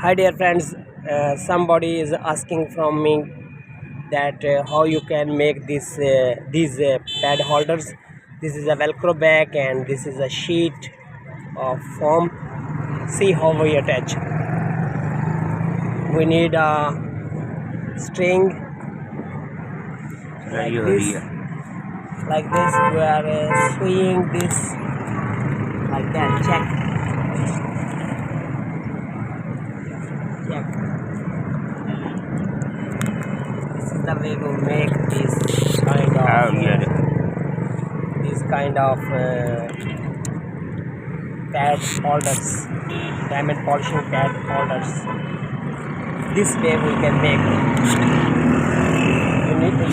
Hi dear friends, somebody is asking from me that how you can make these pad holders. This is a velcro bag and this is a sheet of foam. See how we attach. We need a string like this. Like this, we are swinging this like that. Check. This is the way we make these kind of pad holders, diamond polishing pad holders. This way we can make.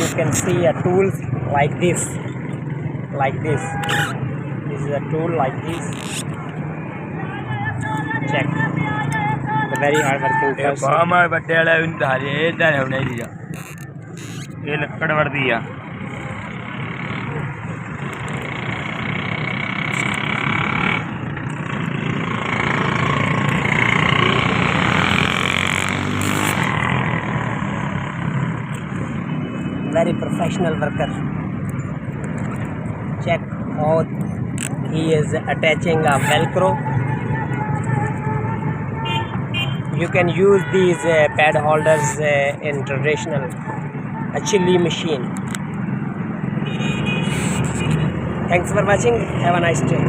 You can see a tool like this, This is a tool like this. Check. The very hard working person. ਬਾਹਰ ਵੱਡੇ ਵਾਲਾ ਵੀ ਨਹੀਂ ਹਜੇ ਇਦਾਂ ਹੋਣਾ ਹੀ ਇਹ ਲੱਕੜ ਵੜਦੀ ਆ Very professional worker. Check how he is attaching a velcro. You can use these pad holders in traditional chilli machine. Thanks for watching. Have a nice day.